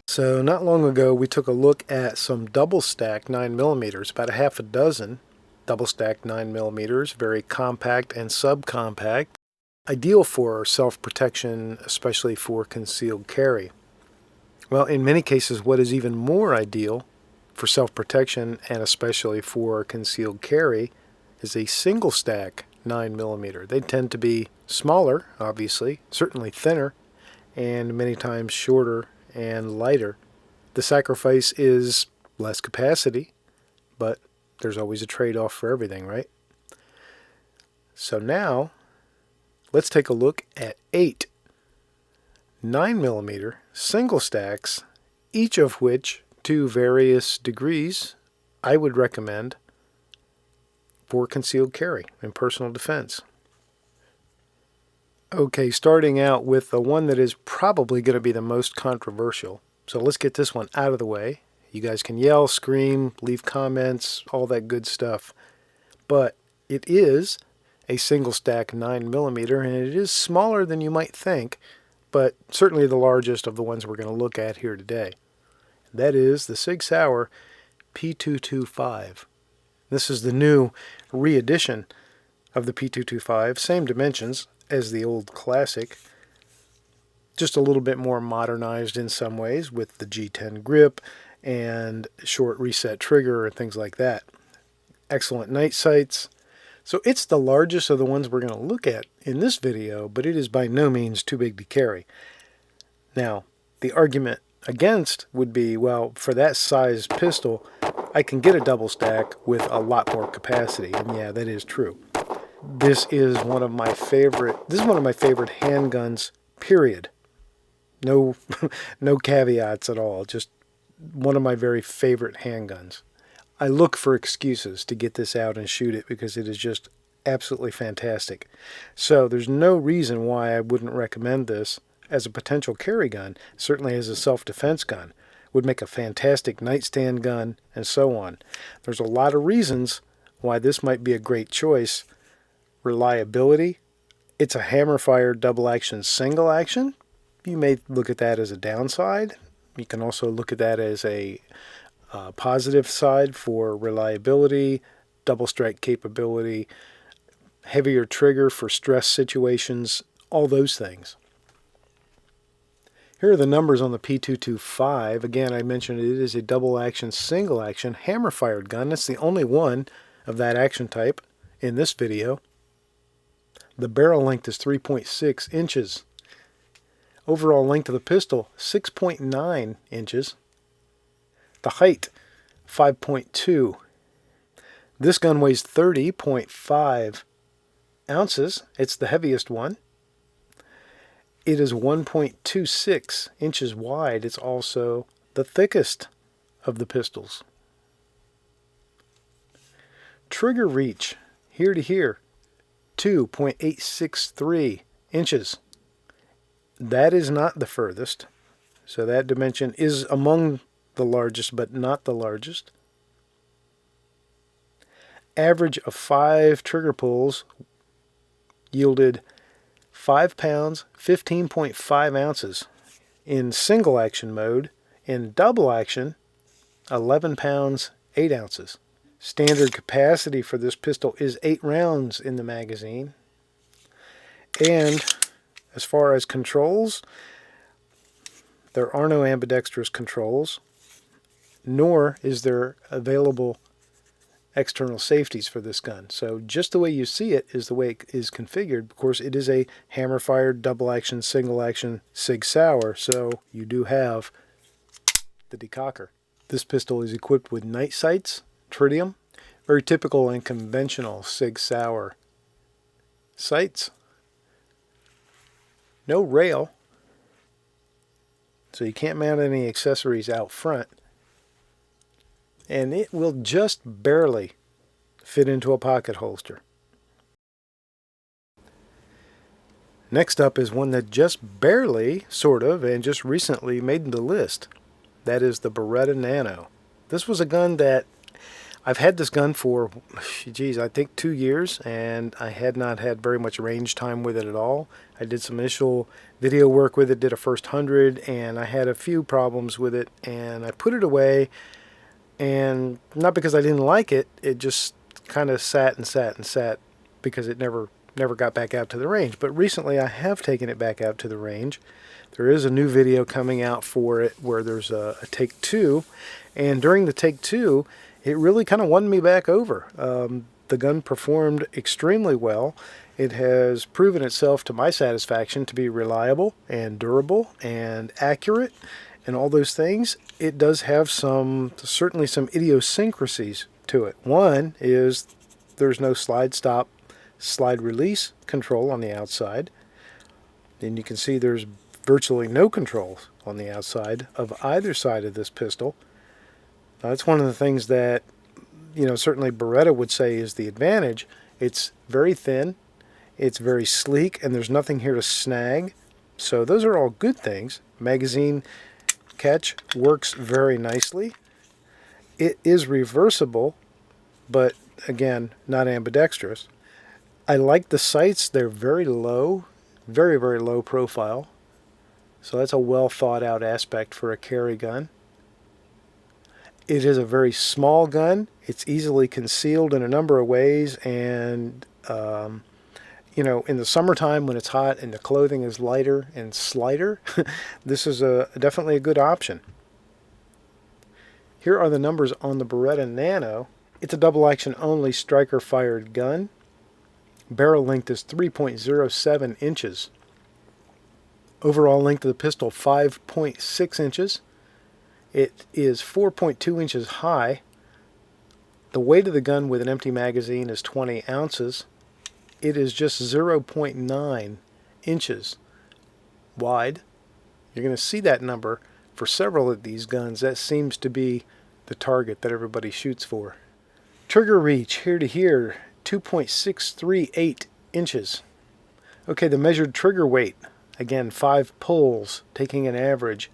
So not long ago we took a look at some double stack 9mm, about a half a dozen double stack 9mm, very compact and subcompact, ideal for self-protection, especially for concealed carry. Well, in many cases what is even more ideal for self-protection and especially for concealed carry is a single stack 9mm. They tend to be smaller, obviously, certainly thinner, and many times shorter and lighter. The sacrifice is less capacity, but there's always a trade-off for everything, right? So now let's take a look at 8 9mm single stacks, each of which to various degrees I would recommend for concealed carry and personal defense. Okay, starting out with the one that is probably going to be the most controversial. So let's get this one out of the way. You guys can yell, scream, leave comments, all that good stuff. But it is a single stack 9mm, and it is smaller than you might think, but certainly the largest of the ones we're going to look at here today. That is the Sig Sauer P225. This is the new re-edition of the P225, same dimensions as the old classic, just a little bit more modernized in some ways with the G10 grip and short reset trigger and things like that. Excellent night sights. So it's the largest of the ones we're going to look at in this video, but it is by no means too big to carry. Now, the argument against would be, well, for that size pistol, I can get a double stack with a lot more capacity, and yeah, that is true. This is one of my favorite handguns, period. No no caveats at all, just one of my very favorite handguns. I look for excuses to get this out and shoot it because it is just absolutely fantastic. So there's no reason why I wouldn't recommend this as a potential carry gun, certainly as a self-defense gun. Would make a fantastic nightstand gun and so on. There's a lot of reasons why this might be a great choice. Reliability, it's a hammer-fired double-action single action. You may look at that as a downside. You can also look at that as a positive side for reliability, double strike capability, heavier trigger for stress situations, all those things. Here are the numbers on the P225. Again, I mentioned it is a double-action single-action hammer-fired gun. That's the only one of that action type in this video. The barrel length is 3.6 inches. Overall length of the pistol, 6.9 inches. The height, 5.2. This gun weighs 30.5 ounces. It's the heaviest one. It is 1.26 inches wide. It's also the thickest of the pistols. Trigger reach, here to here, 2.863 inches. That is not the furthest, so that dimension is among the largest but not the largest. Average of 5 trigger pulls yielded 5 pounds 15.5 ounces in single action mode. In double action, 11 pounds 8 ounces. Standard capacity for this pistol is 8 rounds in the magazine. And as far as controls, there are no ambidextrous controls, nor is there available external safeties for this gun. So just the way you see it is the way it is configured. Of course, it is a hammer-fired, double-action, single-action Sig Sauer, so you do have the decocker. This pistol is equipped with night sights, tritium, very typical and conventional Sig Sauer sights. no rail, so you can't mount any accessories out front, and it will just barely fit into a pocket holster. Next up is one that just barely, sort of, and just recently made the list. That is the Beretta Nano. This was a gun that I've had this gun for, geez, I think 2 years, and I had not had very much range time with it at all. I did some initial video work with it, did a first 100, and I had a few problems with it, and I put it away, and not because I didn't like it, it just kind of sat and sat and sat because it never got back out to the range. But recently I have taken it back out to the range. There is a new video coming out for it where there's a take two, and during the take two, it really kind of won me back over. The gun performed extremely well. It has proven itself to my satisfaction to be reliable and durable and accurate and all those things. It does have certainly some idiosyncrasies to it. One is there's no slide stop, slide release control on the outside. And you can see there's virtually no controls on the outside of either side of this pistol. That's one of the things that, certainly Beretta would say is the advantage. It's very thin, it's very sleek, and there's nothing here to snag. So those are all good things. Magazine catch works very nicely. It is reversible, but again, not ambidextrous. I like the sights. They're very low, very, very low profile. So that's a well thought out aspect for a carry gun. It is a very small gun. It's easily concealed in a number of ways, and in the summertime when it's hot and the clothing is lighter and slighter, this is definitely a good option. Here are the numbers on the Beretta Nano. It's a double action only striker fired gun. Barrel length is 3.07 inches. Overall length of the pistol 5.6 inches. It is 4.2 inches high. The weight of the gun with an empty magazine is 20 ounces. It is just 0.9 inches wide. You're going to see that number for several of these guns. That seems to be the target that everybody shoots for. Trigger reach, here to here, 2.638 inches. Okay, the measured trigger weight, again 5 pulls, taking an average,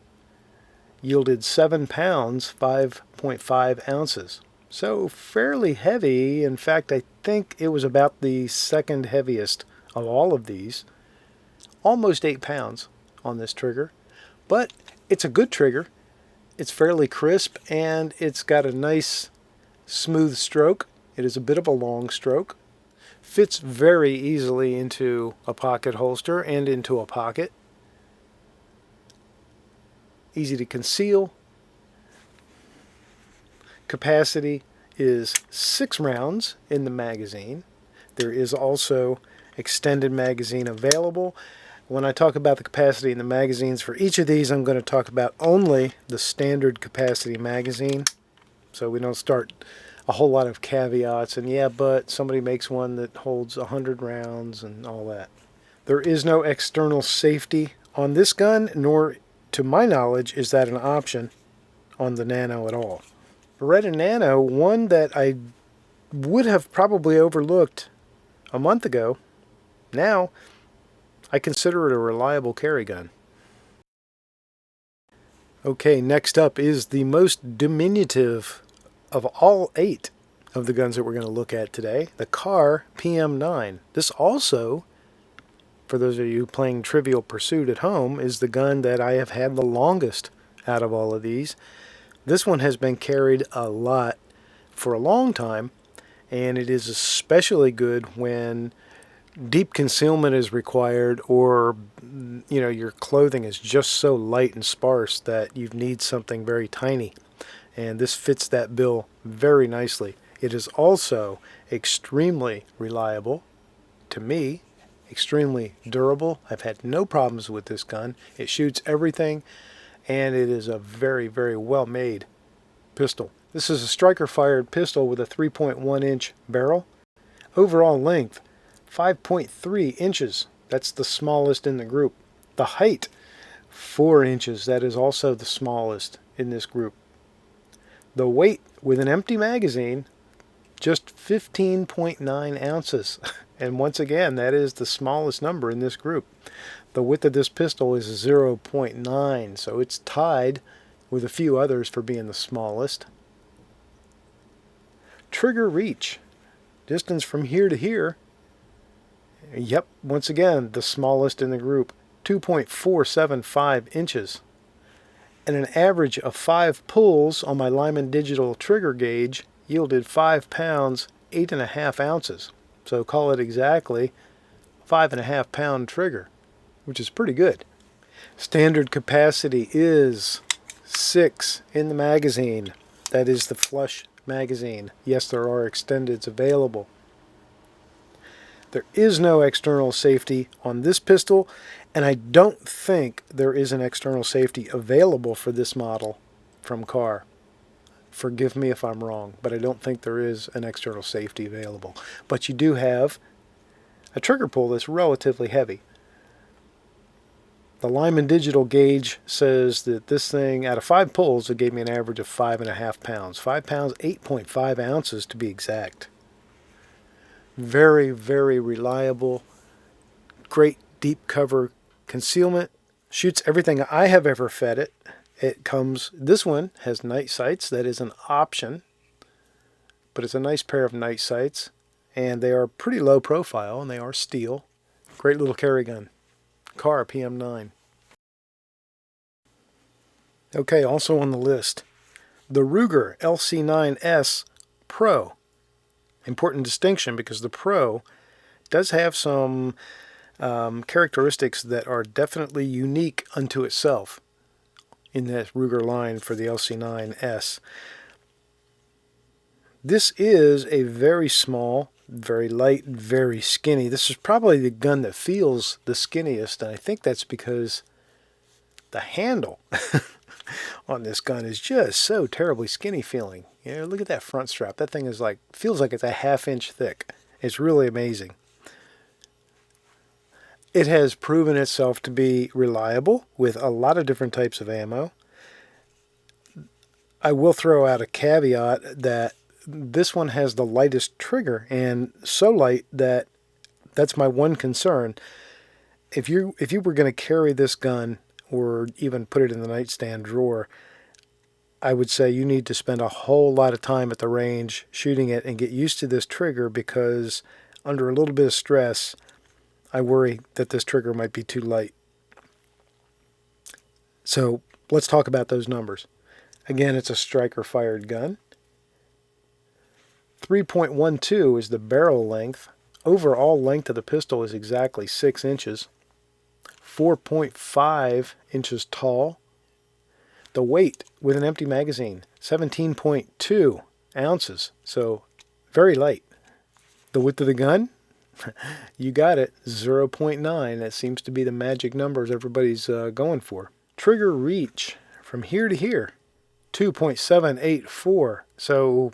yielded 7 pounds, 5.5 ounces. So fairly heavy. In fact, I think it was about the second heaviest of all of these. Almost 8 pounds on this trigger. But it's a good trigger. It's fairly crisp, and it's got a nice smooth stroke. It is a bit of a long stroke. Fits very easily into a pocket holster and into a pocket. Easy to conceal. Capacity is 6 rounds in the magazine. There is also extended magazine available. When I talk about the capacity in the magazines for each of these, I'm going to talk about only the standard capacity magazine, so we don't start a whole lot of caveats and yeah, but somebody makes one that holds 100 rounds and all that. There is no external safety on this gun, nor to my knowledge is that an option on the Nano at all. Beretta Nano, one that I would have probably overlooked a month ago, now I consider it a reliable carry gun. Okay, next up is the most diminutive of all 8 of the guns that we're going to look at today, the Kerrigan PM9. This also, for those of you playing Trivial Pursuit at home, is the gun that I have had the longest out of all of these. This one has been carried a lot for a long time, and it is especially good when deep concealment is required, or your clothing is just so light and sparse that you need something very tiny, and this fits that bill very nicely. It is also extremely reliable, to me, extremely durable. I've had no problems with this gun. It shoots everything, and it is a very, very well made pistol. This is a striker fired pistol with a 3.1 inch barrel. Overall length 5.3 inches. That's the smallest in the group. The height, 4 inches. That is also the smallest in this group. The weight with an empty magazine, just 15.9 ounces. And once again, that is the smallest number in this group. The width of this pistol is 0.9, so it's tied with a few others for being the smallest. Trigger reach, distance from here to here. Yep, once again, the smallest in the group, 2.475 inches. And an average of 5 pulls on my Lyman digital trigger gauge yielded 5 pounds, 8.5 ounces. So call it exactly 5.5 pound trigger, which is pretty good. Standard capacity is 6 in the magazine. That is the flush magazine. Yes, there are extendeds available. There is no external safety on this pistol, and I don't think there is an external safety available for this model from Kerr. Forgive me if I'm wrong, but I don't think there is an external safety available. But you do have a trigger pull that's relatively heavy. The Lyman digital gauge says that this thing, out of 5 pulls, it gave me an average of 5.5 pounds. 5 pounds, 8.5 ounces to be exact. Very, very reliable. Great deep cover concealment. Shoots everything I have ever fed it. This one has night sights. That is an option, but it's a nice pair of night sights, and they are pretty low profile, and they are steel. Great little Kerrigan CR PM9. Okay, also on the list, the Ruger LC9S Pro. Important distinction because the Pro does have some characteristics that are definitely unique unto itself in that Ruger line for the LC9S. This is a very small, very light, very skinny. This is probably the gun that feels the skinniest, and I think that's because the handle on this gun is just so terribly skinny feeling. You know, look at that front strap. That thing is feels like it's a half-inch thick. It's really amazing. It has proven itself to be reliable with a lot of different types of ammo. I will throw out a caveat that this one has the lightest trigger, and so light that that's my one concern. If you were going to carry this gun or even put it in the nightstand drawer, I would say you need to spend a whole lot of time at the range shooting it and get used to this trigger, because under a little bit of stress, I worry that this trigger might be too light. So let's talk about those numbers. Again, it's a striker-fired gun. 3.12 is the barrel length. Overall length of the pistol is exactly 6 inches. 4.5 inches tall. The weight with an empty magazine, 17.2 ounces. So very light. The width of the gun? You got it, 0.9. That seems to be the magic numbers everybody's going for. Trigger reach from here to here, 2.784. So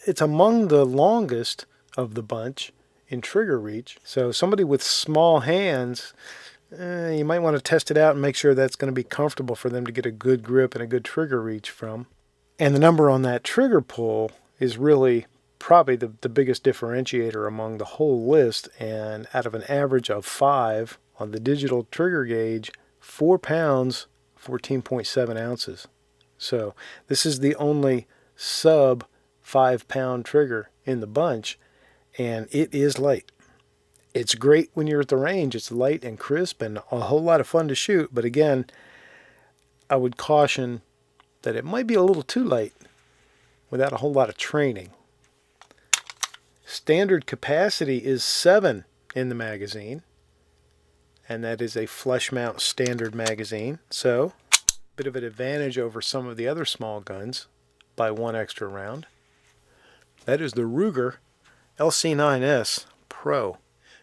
it's among the longest of the bunch in trigger reach. So somebody with small hands, you might want to test it out and make sure that's going to be comfortable for them to get a good grip and a good trigger reach from. And the number on that trigger pull is really probably the biggest differentiator among the whole list, and out of an average of 5 on the digital trigger gauge, 4 pounds, 14.7 ounces. So this is the only sub 5 pound trigger in the bunch, and it is light. It's great when you're at the range. It's light and crisp and a whole lot of fun to shoot, but again, I would caution that it might be a little too light without a whole lot of training. Standard capacity is 7 in the magazine, and that is a flush mount standard magazine, so a bit of an advantage over some of the other small guns by 1 extra round. That is the Ruger LC9S Pro.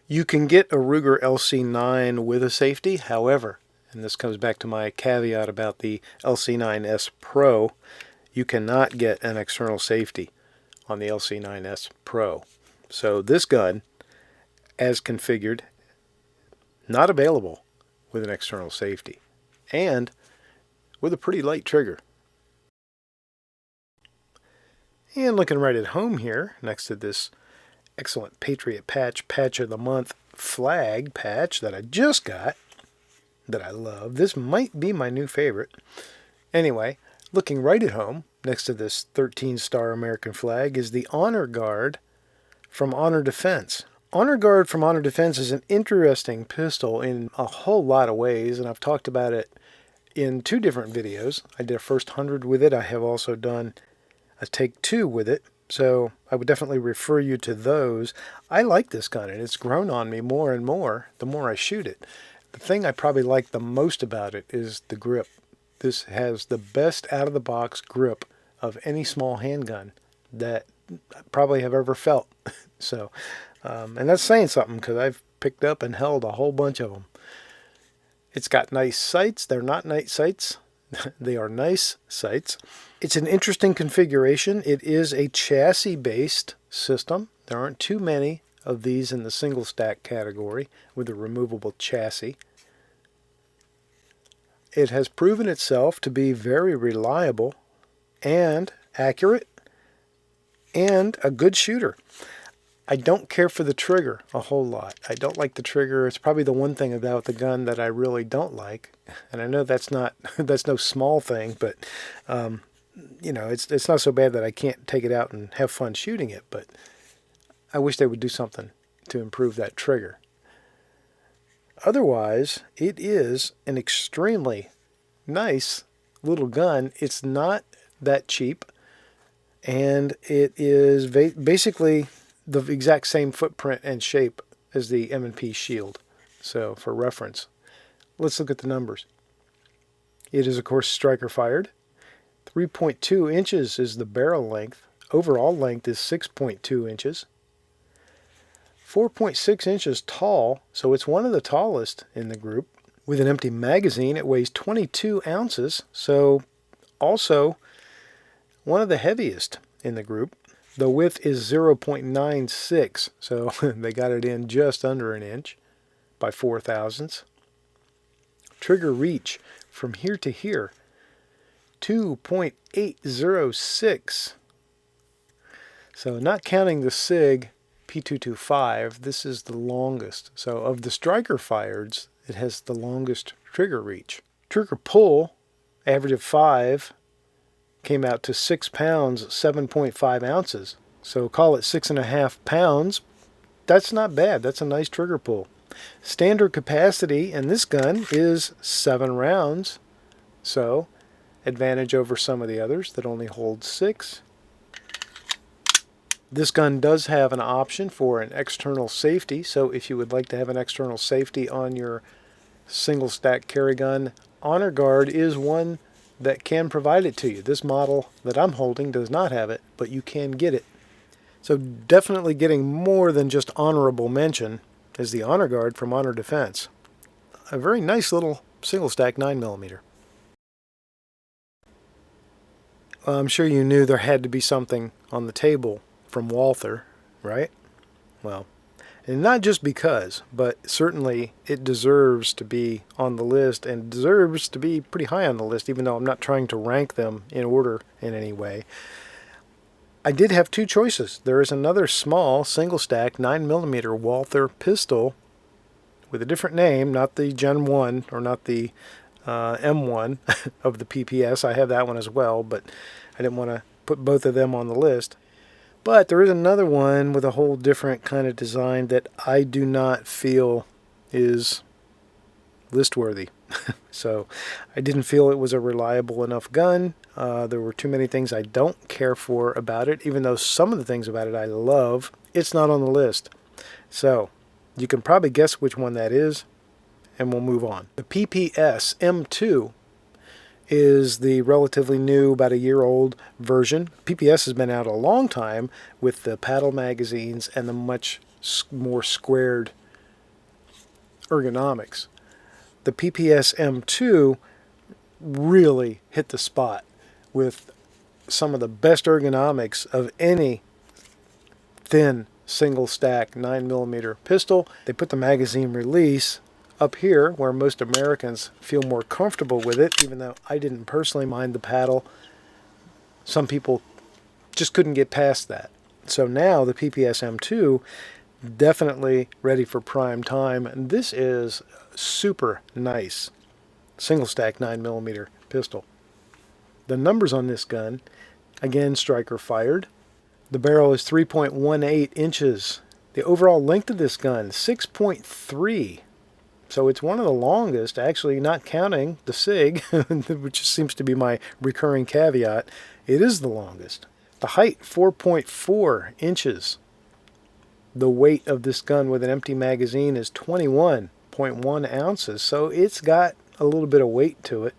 You can get a Ruger LC9 with a safety, however, and this comes back to my caveat about the LC9S Pro, you cannot get an external safety on the LC9S Pro. So this gun, as configured, not available with an external safety, and with a pretty light trigger. And looking right at home here, next to this excellent Patriot Patch of the Month flag patch that I just got, that I love. This might be my new favorite. Anyway, looking right at home, next to this 13-star American flag, is the Honor Guard from Honor Defense. Honor Guard from Honor Defense is an interesting pistol in a whole lot of ways, and I've talked about it in 2 different videos. I did a first 100 with it. I have also done a take 2 with it, so I would definitely refer you to those. I like this gun, and it's grown on me more and more the more I shoot it. The thing I probably like the most about it is the grip. This has the best out-of-the-box grip of any small handgun that I probably have ever felt. So, and that's saying something, because I've picked up and held a whole bunch of them. It's got nice sights. They're not night sights. They are nice sights. It's an interesting configuration. It is a chassis-based system. There aren't too many of these in the single stack category with a removable chassis. It has proven itself to be very reliable and accurate and a good shooter. I don't care for the trigger a whole lot. I don't like the trigger. It's probably the one thing about the gun that I really don't like. And I know that's no small thing, but you know, it's not so bad that I can't take it out and have fun shooting it, but I wish they would do something to improve that trigger. Otherwise, it is an extremely nice little gun. It's not that cheap, and it is basically the exact same footprint and shape as the M&P Shield. So for reference, let's look at the numbers. It is, of course, striker fired. 3.2 inches is the barrel length. Overall length is 6.2 inches. 4.6 inches tall, so it's one of the tallest in the group. With an empty magazine, it weighs 22 ounces, so also one of the heaviest in the group. The width is 0.96, so they got it in just under an inch by 4 thousandths. Trigger reach from here to here, 2.806. So not counting the Sig P229, this is the longest. So of the striker fireds, it has the longest trigger reach. Trigger pull, average of 5, came out to 6 pounds, 7.5 ounces. So call it 6.5 pounds. That's not bad. That's a nice trigger pull. Standard capacity in this gun is 7 rounds. So advantage over some of the others that only hold 6. This gun does have an option for an external safety. So if you would like to have an external safety on your single stack Kerrigan, Honor Guard is one that can provide it to you. This model that I'm holding does not have it, but you can get it. So definitely getting more than just honorable mention is the Honor Guard from Honor Defense. A very nice little single stack 9mm. I'm sure you knew there had to be something on the table from Walther, right? Well, and not just because, but certainly it deserves to be on the list and deserves to be pretty high on the list, even though I'm not trying to rank them in order in any way. I did have 2 choices. There is another small single stack 9mm Walther pistol with a different name, not the Gen 1 or not the M1 of the PPS. I have that one as well, but I didn't want to put both of them on the list. But there is another one with a whole different kind of design that I do not feel is list-worthy. So I didn't feel it was a reliable enough gun. There were too many things I don't care for about it, even though some of the things about it I love. It's not on the list. So you can probably guess which one that is, and we'll move on. The PPS M2 is the relatively new, about a year old version. PPS has been out a long time with the paddle magazines and the much more squared ergonomics. The PPS M2 really hit the spot with some of the best ergonomics of any thin single stack 9mm pistol. They put the magazine release Up here, where most Americans feel more comfortable with it, even though I didn't personally mind the paddle, some people just couldn't get past that. So now the PPS M2, definitely ready for prime time. And this is super nice single stack 9mm pistol. The numbers on this gun, again, striker fired. The barrel is 3.18 inches. The overall length of this gun, 6.3. So it's one of the longest, actually not counting the Sig, which seems to be my recurring caveat. It is the longest. The height, 4.4 inches. The weight of this gun with an empty magazine is 21.1 ounces, so it's got a little bit of weight to it.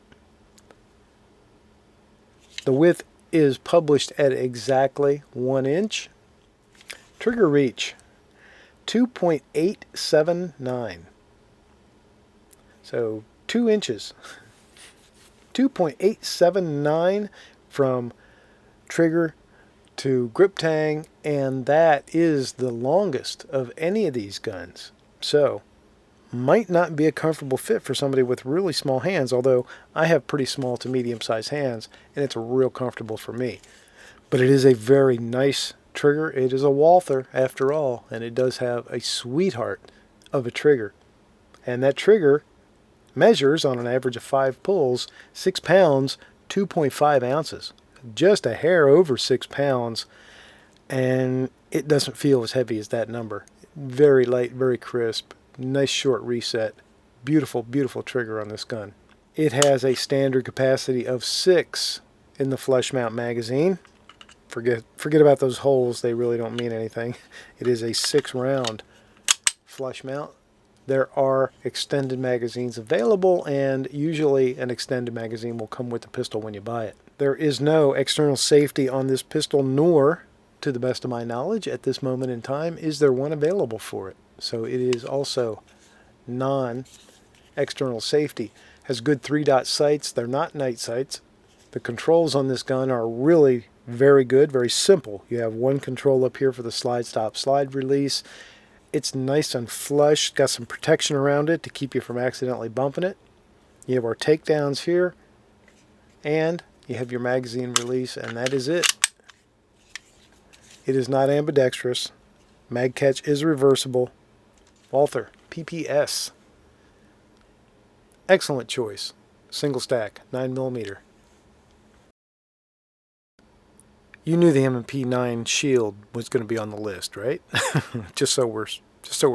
The width is published at exactly 1 inch. Trigger reach, 2.879. So 2 inches. 2.879 from trigger to grip tang, and that is the longest of any of these guns. So might not be a comfortable fit for somebody with really small hands, although I have pretty small to medium-sized hands, and it's real comfortable for me. But it is a very nice trigger. It is a Walther, after all, and it does have a sweetheart of a trigger. And that trigger measures, on an average of 5 pulls, 6 pounds, 2.5 ounces. Just a hair over 6 pounds, and it doesn't feel as heavy as that number. Very light, very crisp. Nice short reset. Beautiful, beautiful trigger on this gun. It has a standard capacity of 6 in the flush mount magazine. Forget about those holes. They really don't mean anything. It is a 6-round flush mount. There are extended magazines available, and usually an extended magazine will come with the pistol when you buy it. There is no external safety on this pistol, nor, to the best of my knowledge, at this moment in time, is there one available for it. So it is also non-external safety. Has good 3-dot sights. They're not night sights. The controls on this gun are really very good, very simple. You have one control up here for the slide stop, slide release. It's nice and flush, got some protection around it to keep you from accidentally bumping it. You have our takedowns here, and you have your magazine release, and that is it. It is not ambidextrous. Mag catch is reversible. Walther PPS. Excellent choice. Single stack, 9mm. You knew the MP9 Shield was going to be on the list, right? just so we're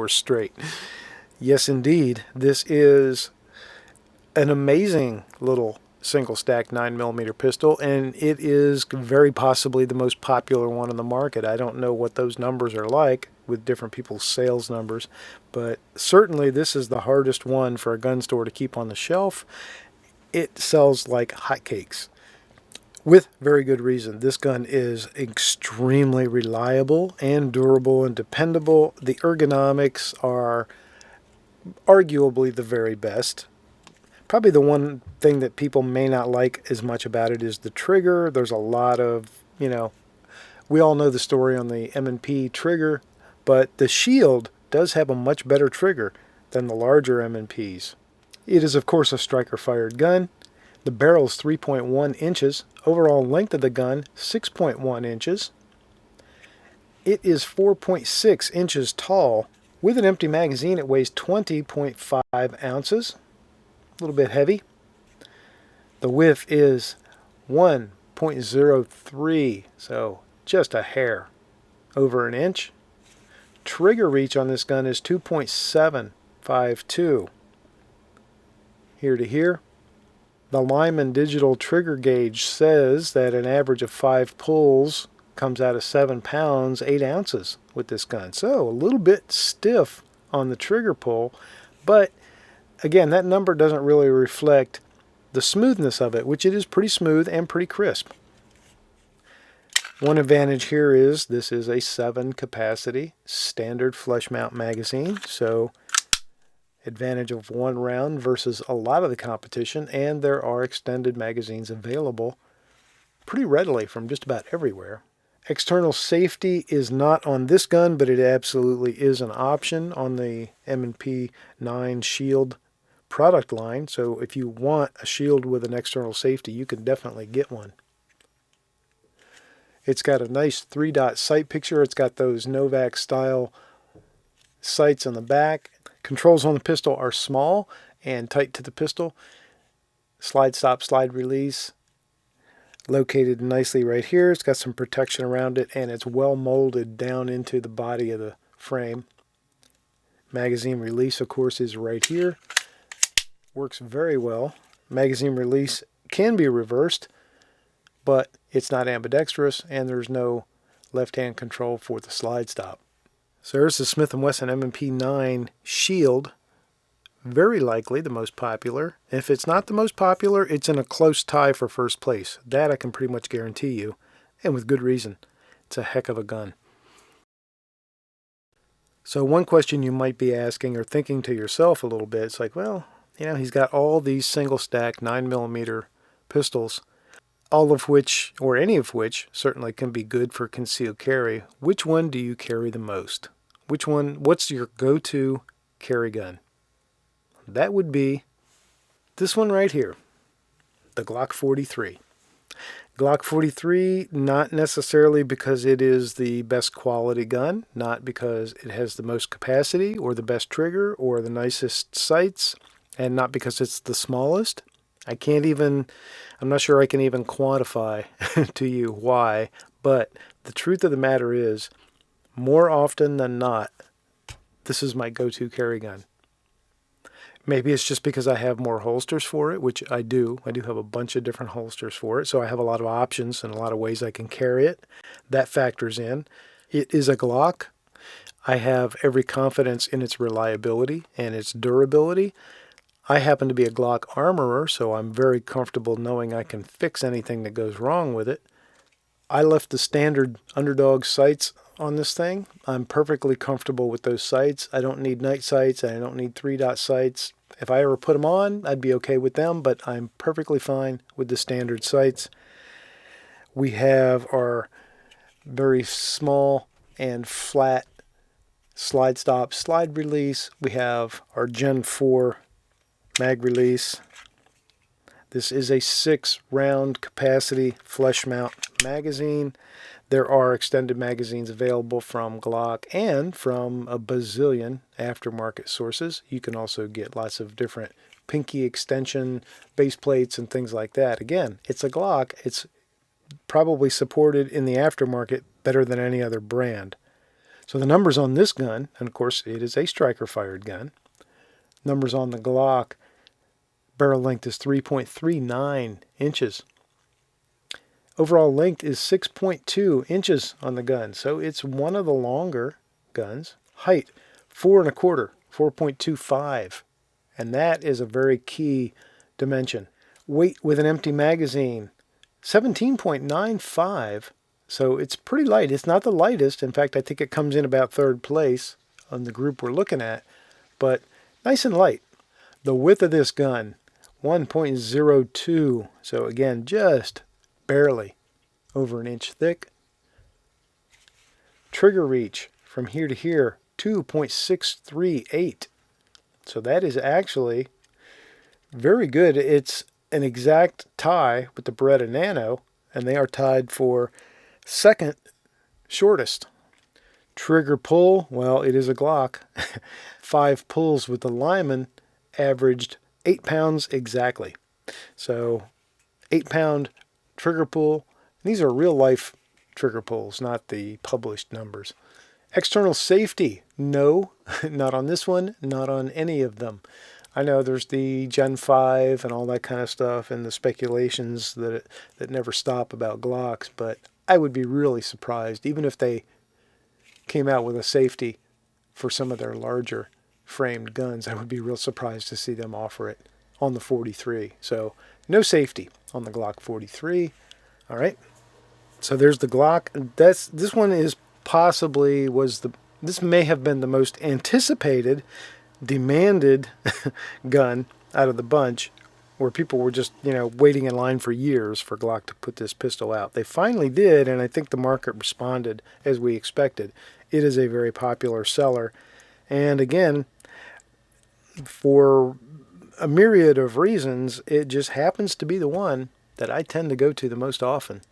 straight. Yes, indeed. This is an amazing little single stack 9mm pistol, and it is very possibly the most popular one on the market. I don't know what those numbers are like with different people's sales numbers, but certainly this is the hardest one for a gun store to keep on the shelf. It sells like hotcakes. With very good reason. This gun is extremely reliable and durable and dependable. The ergonomics are arguably the very best. Probably the one thing that people may not like as much about it is the trigger. There's a lot of, we all know the story on the M&P trigger, but the Shield does have a much better trigger than the larger M&Ps. It is, of course, a striker-fired gun. The barrel is 3.1 inches. Overall length of the gun, 6.1 inches. It is 4.6 inches tall. With an empty magazine, it weighs 20.5 ounces. A little bit heavy. The width is 1.03, so just a hair over an inch. Trigger reach on this gun is 2.752. Here to here. The Lyman digital trigger gauge says that an average of 5 pulls comes out of 7 pounds, 8 ounces with this gun. So a little bit stiff on the trigger pull, but again, that number doesn't really reflect the smoothness of it, which it is pretty smooth and pretty crisp. One advantage here is this is a 7 capacity standard flush mount magazine, so advantage of 1 round versus a lot of the competition, and there are extended magazines available pretty readily from just about everywhere. External safety is not on this gun, but it absolutely is an option on the MP9 Shield product line. So if you want a shield with an external safety, you can definitely get one. It's got a nice 3-dot sight picture. It's got those Novak style sights on the back. Controls on the pistol are small and tight to the pistol. Slide stop, slide release. Located nicely right here. It's got some protection around it, and it's well molded down into the body of the frame. Magazine release, of course, is right here. Works very well. Magazine release can be reversed, but it's not ambidextrous, and there's no left-hand control for the slide stop. So there's the Smith & Wesson MP9 Shield. Very likely the most popular. If it's not the most popular, it's in a close tie for first place. That I can pretty much guarantee you, and with good reason. It's a heck of a gun. So one question you might be asking or thinking to yourself a little bit, it's like, well, you know, he's got all these single stack 9mm pistols, all of which, or any of which, certainly can be good for concealed carry. Which one do you carry the most? Which one, what's your go-to carry gun? That would be this one right here, the Glock 43. Glock 43, not necessarily because it is the best quality gun, not because it has the most capacity or the best trigger or the nicest sights, and not because it's the smallest. I'm not sure I can even quantify to you why, but the truth of the matter is, more often than not, this is my go-to carry gun. Maybe it's just because I have more holsters for it, which I do. I do have a bunch of different holsters for it, so I have a lot of options and a lot of ways I can carry it. That factors in. It is a Glock. I have every confidence in its reliability and its durability. I happen to be a Glock armorer, so I'm very comfortable knowing I can fix anything that goes wrong with it. I left the standard underdog sights on this thing. I'm perfectly comfortable with those sights. I don't need night sights, and I don't need 3-dot sights. If I ever put them on, I'd be okay with them, but I'm perfectly fine with the standard sights. We have our very small and flat slide stop, slide release. We have our Gen 4 mag release. This is a 6-round capacity flush mount magazine. There are extended magazines available from Glock and from a bazillion aftermarket sources. You can also get lots of different pinky extension base plates and things like that. Again, it's a Glock. It's probably supported in the aftermarket better than any other brand. So the numbers on this gun, and of course it is a striker-fired gun, numbers on the Glock, barrel length is 3.39 inches. Overall length is 6.2 inches on the gun, so it's one of the longer guns. Height, 4 1/4, 4.25, and that is a very key dimension. Weight with an empty magazine, 17.95, so it's pretty light. It's not the lightest. In fact, I think it comes in about 3rd place on the group we're looking at, but nice and light. The width of this gun, 1.02, so again, just barely over an inch thick. Trigger reach from here to here, 2.638. So that is actually very good. It's an exact tie with the Beretta Nano, and they are tied for 2nd shortest. Trigger pull, well, it is a Glock. 5 pulls with the Lyman averaged 8 pounds exactly. So 8-pound trigger pull. These are real life trigger pulls, not the published numbers. External safety, no, not on this one, not on any of them. I know there's the Gen 5 and all that kind of stuff and the speculations that never stop about Glocks, but I would be really surprised, even if they came out with a safety for some of their larger framed guns, I would be real surprised to see them offer it on the 43. So no safety on the Glock 43. All right. So there's the Glock. This one is possibly this may have been the most anticipated, demanded gun out of the bunch. where people were just, waiting in line for years for Glock to put this pistol out. They finally did, and I think the market responded as we expected. It is a very popular seller. And again, for a myriad of reasons, it just happens to be the one that I tend to go to the most often.